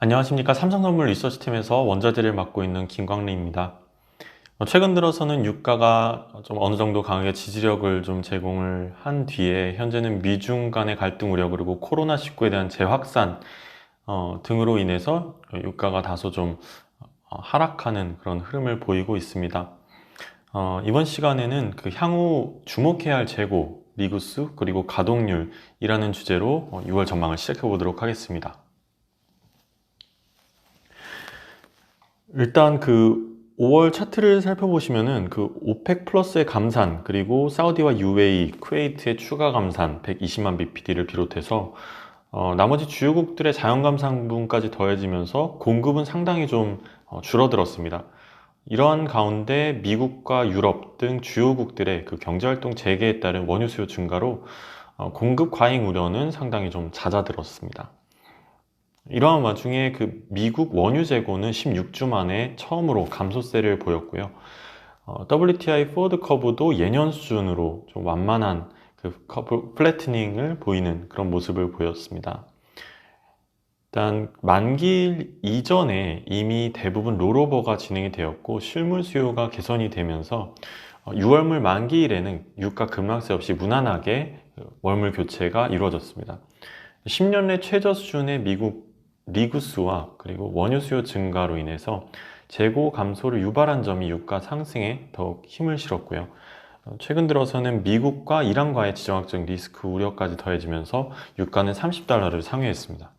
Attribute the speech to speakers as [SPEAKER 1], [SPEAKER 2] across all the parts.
[SPEAKER 1] 안녕하십니까. 삼성선물 리서치팀에서 원자재를 맡고 있는 김광래입니다. 최근 들어서는 유가가 좀 어느 정도 강하게 지지력을 좀 제공을 한 뒤에 현재는 미중 간의 갈등 우려 그리고 코로나19에 대한 재확산 등으로 인해서 유가가 다소 좀 하락하는 그런 흐름을 보이고 있습니다. 이번 시간에는 그 향후 주목해야 할 재고, 리구수, 그리고 가동률이라는 주제로 6월 전망을 시작해 보도록 하겠습니다. 일단 그 5월 차트를 살펴보시면은 그 오펙 플러스의 감산 그리고 사우디와 UAE, 쿠웨이트의 추가 감산 120만 bpd를 비롯해서 나머지 주요국들의 자연 감산분까지 더해지면서 공급은 상당히 좀 줄어들었습니다. 이러한 가운데 미국과 유럽 등 주요국들의 그 경제활동 재개에 따른 원유 수요 증가로 공급 과잉 우려는 상당히 좀 잦아들었습니다. 이러한 와중에 그 미국 원유 재고는 16주 만에 처음으로 감소세를 보였고요. WTI 포워드 커브도 예년 수준으로 좀 완만한 그 커브 플래트닝을 보이는 그런 모습을 보였습니다. 일단 만기 이전에 이미 대부분 롤오버가 진행이 되었고 실물 수요가 개선이 되면서 6월물 만기일에는 유가 급락세 없이 무난하게 월물 교체가 이루어졌습니다. 10년 내 최저 수준의 미국 리구수와 그리고 원유 수요 증가로 인해서 재고 감소를 유발한 점이 유가 상승에 더욱 힘을 실었고요. 최근 들어서는 미국과 이란과의 지정학적 리스크 우려까지 더해지면서 유가는 30달러를 상회했습니다.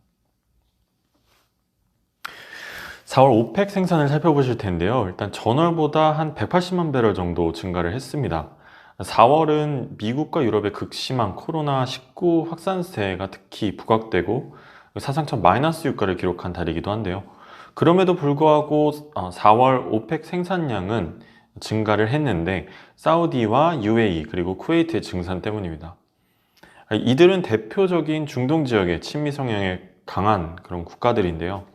[SPEAKER 1] 4월 오펙 생산을 살펴보실 텐데요. 일단 전월보다 한 180만 배럴 정도 증가를 했습니다. 4월은 미국과 유럽의 극심한 코로나19 확산세가 특히 부각되고 사상 첫 마이너스 유가를 기록한 달이기도 한데요. 그럼에도 불구하고 4월 오펙 생산량은 증가를 했는데 사우디와 UAE 그리고 쿠웨이트의 증산 때문입니다. 이들은 대표적인 중동 지역의 친미 성향의 강한 그런 국가들인데요.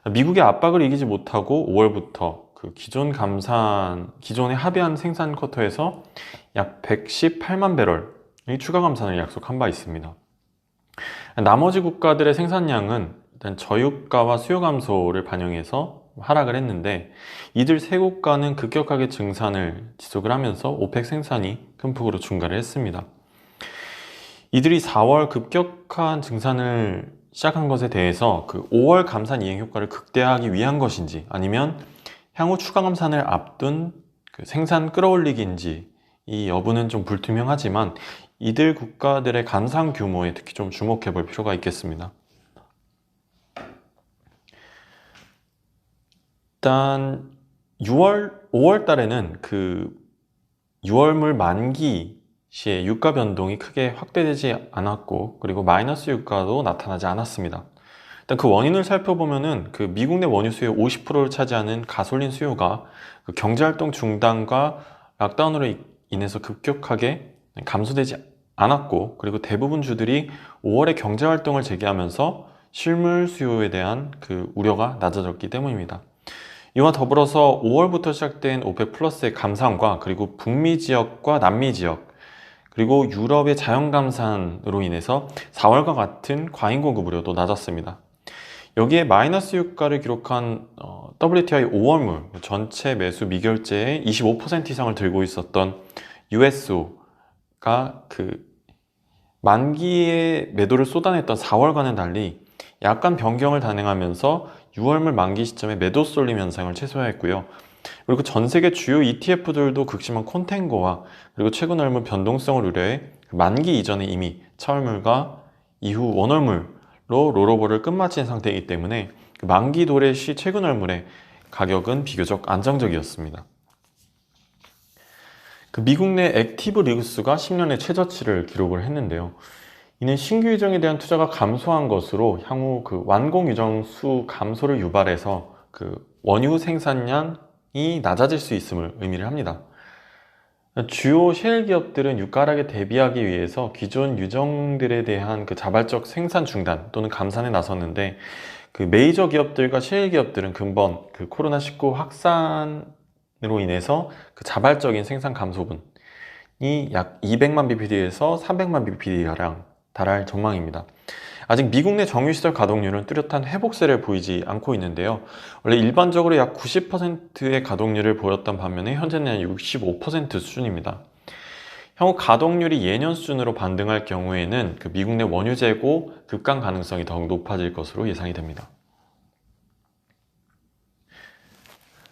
[SPEAKER 1] 미국의 압박을 이기지 못하고 5월부터 그 기존에 합의한 생산 쿼터에서 약 118만 배럴의 추가 감산을 약속한 바 있습니다. 나머지 국가들의 생산량은 일단 저유가와 수요 감소를 반영해서 하락을 했는데 이들 세 국가는 급격하게 증산을 지속을 하면서 오펙 생산이 큰 폭으로 증가를 했습니다. 이들이 4월 급격한 증산을 시작한 것에 대해서 그 5월 감산 이행 효과를 극대화하기 위한 것인지 아니면 향후 추가 감산을 앞둔 그 생산 끌어올리기인지 이 여부는 좀 불투명하지만 이들 국가들의 감산 규모에 특히 좀 주목해 볼 필요가 있겠습니다. 일단 5월 달에는 그 6월물 만기 시에 유가 변동이 크게 확대되지 않았고 그리고 마이너스 유가도 나타나지 않았습니다. 일단 그 원인을 살펴보면은 그 미국 내 원유 수요의 50%를 차지하는 가솔린 수요가 그 경제활동 중단과 락다운으로 인해서 급격하게 감소되지 않았고 그리고 대부분 주들이 5월에 경제활동을 재개하면서 실물 수요에 대한 그 우려가 낮아졌기 때문입니다. 이와 더불어서 5월부터 시작된 오펙 플러스의 감산과 그리고 북미 지역과 남미 지역 그리고 유럽의 자연 감산으로 인해서 4월과 같은 과잉 공급 우려도 낮았습니다. 여기에 마이너스 유가를 기록한 WTI 5월물 전체 매수 미결제의 25% 이상을 들고 있었던 USO가 그 만기에 매도를 쏟아냈던 4월과는 달리 약간 변경을 단행하면서 6월물 만기 시점에 매도 쏠림 현상을 최소화했고요. 그리고 전 세계 주요 ETF들도 극심한 콘텐고와 그리고 최근 월물 변동성을 우려해 만기 이전에 이미 차월물과 이후 원월물로 롤오버를 끝마친 상태이기 때문에 만기 도래 시 최근 월물의 가격은 비교적 안정적이었습니다. 그 미국 내 액티브 리그수가 10년의 최저치를 기록을 했는데요. 이는 신규 유정에 대한 투자가 감소한 것으로 향후 그 완공 유정 수 감소를 유발해서 그 원유 생산량이 낮아질 수 있음을 의미를 합니다. 주요 셰일 기업들은 유가 하락에 대비하기 위해서 기존 유정들에 대한 그 자발적 생산 중단 또는 감산에 나섰는데 그 메이저 기업들과 셰일 기업들은 근본 그 코로나19 확산으로 인해서 그 자발적인 생산 감소분이 약 200만 bpd에서 300만 bpd가량 달할 전망입니다. 아직 미국 내 정유시설 가동률은 뚜렷한 회복세를 보이지 않고 있는데요. 원래 일반적으로 약 90%의 가동률을 보였던 반면에 현재는 65% 수준입니다. 향후 가동률이 예년 수준으로 반등할 경우에는 그 미국 내 원유 재고 급강 가능성이 더욱 높아질 것으로 예상이 됩니다.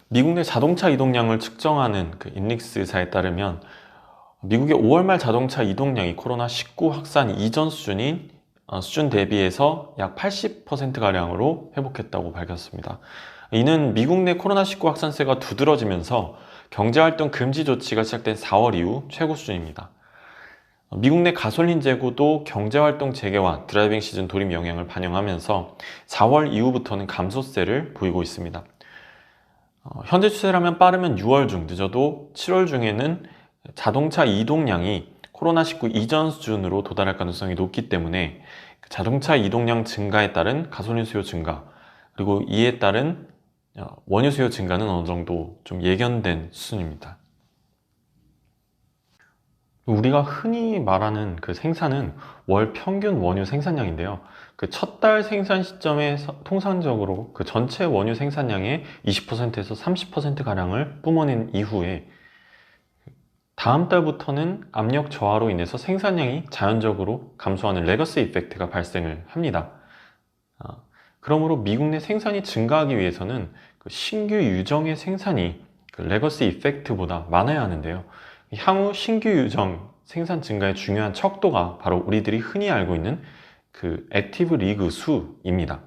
[SPEAKER 1] 미국 내 자동차 이동량을 측정하는 그 인릭스사에 따르면 미국의 5월 말 자동차 이동량이 코로나19 확산 이전 수준 대비해서 약 80%가량으로 회복했다고 밝혔습니다. 이는 미국 내 코로나19 확산세가 두드러지면서 경제활동 금지 조치가 시작된 4월 이후 최고 수준입니다. 미국 내 가솔린 재고도 경제활동 재개와 드라이빙 시즌 돌입 영향을 반영하면서 4월 이후부터는 감소세를 보이고 있습니다. 현재 추세라면 빠르면 6월 중, 늦어도 7월 중에는 자동차 이동량이 코로나19 이전 수준으로 도달할 가능성이 높기 때문에 자동차 이동량 증가에 따른 가솔린 수요 증가, 그리고 이에 따른 원유 수요 증가는 어느 정도 좀 예견된 수준입니다. 우리가 흔히 말하는 그 생산은 월 평균 원유 생산량인데요. 그 첫 달 생산 시점에 통상적으로 그 전체 원유 생산량의 20%에서 30%가량을 뿜어낸 이후에 다음 달부터는 압력 저하로 인해서 생산량이 자연적으로 감소하는 레거시 이펙트가 발생을 합니다. 그러므로 미국 내 생산이 증가하기 위해서는 그 신규 유정의 생산이 그 레거시 이펙트보다 많아야 하는데요. 향후 신규 유정 생산 증가의 중요한 척도가 바로 우리들이 흔히 알고 있는 그 액티브 리그 수입니다.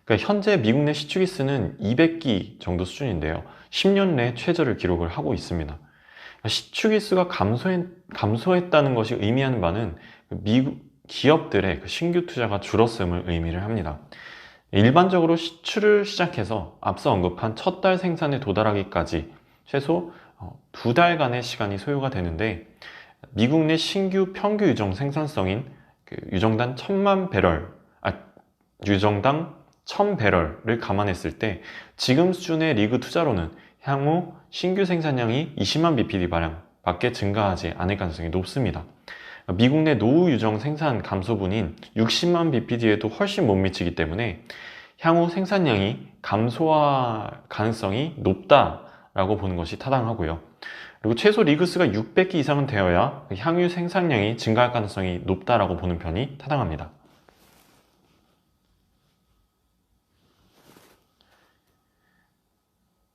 [SPEAKER 1] 그러니까 현재 미국 내 시추기수는 200기 정도 수준인데요. 10년 내 최저를 기록을 하고 있습니다. 시추기수가 감소했다는 것이 의미하는 바는 미국 기업들의 그 신규 투자가 줄었음을 의미를 합니다. 일반적으로 시추를 시작해서 앞서 언급한 첫 달 생산에 도달하기까지 최소 2달간의 시간이 소요가 되는데, 미국 내 신규 평균 유정 생산성인 그 유정당 1000배럴을 감안했을 때 지금 수준의 리그 투자로는 향후 신규 생산량이 20만 bpd 밖에 증가하지 않을 가능성이 높습니다. 미국 내 노후 유정 생산 감소분인 60만 bpd에도 훨씬 못 미치기 때문에 향후 생산량이 감소할 가능성이 높다라고 보는 것이 타당하고요. 그리고 최소 리그수가 600기 이상은 되어야 향후 생산량이 증가할 가능성이 높다라고 보는 편이 타당합니다.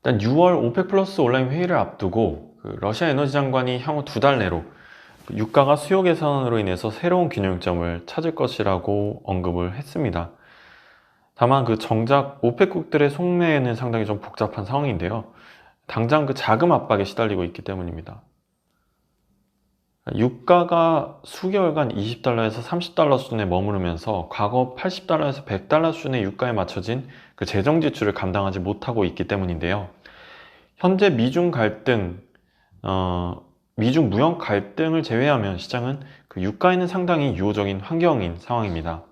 [SPEAKER 1] 일단 6월 오펙 플러스 온라인 회의를 앞두고 러시아 에너지 장관이 향후 2달 내로 유가가 수요 개선으로 인해서 새로운 균형점을 찾을 것이라고 언급을 했습니다. 다만 정작 오펙국들의 속내에는 상당히 좀 복잡한 상황인데요. 당장 자금 압박에 시달리고 있기 때문입니다. 유가가 수개월간 20달러에서 30달러 수준에 머무르면서 과거 80달러에서 100달러 수준의 유가에 맞춰진 재정 지출을 감당하지 못하고 있기 때문인데요. 현재 미중 무역 갈등을 제외하면 시장은 유가에는 상당히 유호적인 환경인 상황입니다.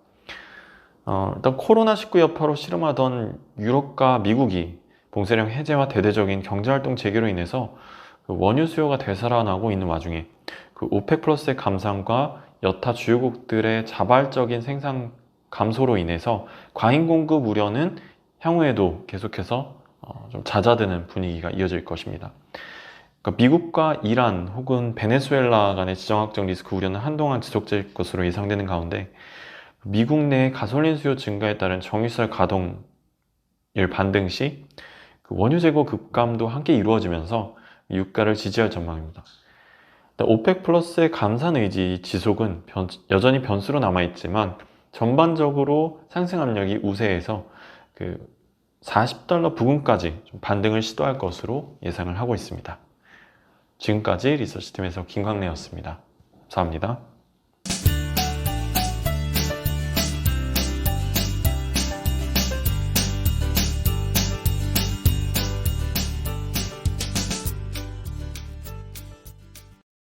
[SPEAKER 1] 일단 코로나19 여파로 씨름하던 유럽과 미국이 봉쇄령 해제와 대대적인 경제활동 재개로 인해서 원유 수요가 되살아나고 있는 와중에 오펙 플러스의 감산과 여타 주요국들의 자발적인 생산 감소로 인해서 과잉 공급 우려는 향후에도 계속해서 좀 잦아드는 분위기가 이어질 것입니다. 미국과 이란 혹은 베네수엘라 간의 지정학적 리스크 우려는 한동안 지속될 것으로 예상되는 가운데, 미국 내 가솔린 수요 증가에 따른 정유시설 가동률 반등 시 원유 재고 급감도 함께 이루어지면서 유가를 지지할 전망입니다. 오펙 플러스의 감산 의지 지속은 여전히 변수로 남아있지만 전반적으로 상승 압력이 우세해서 40달러 부근까지 좀 반등을 시도할 것으로 예상을 하고 있습니다. 지금까지 리서치팀에서 김광래였습니다. 감사합니다.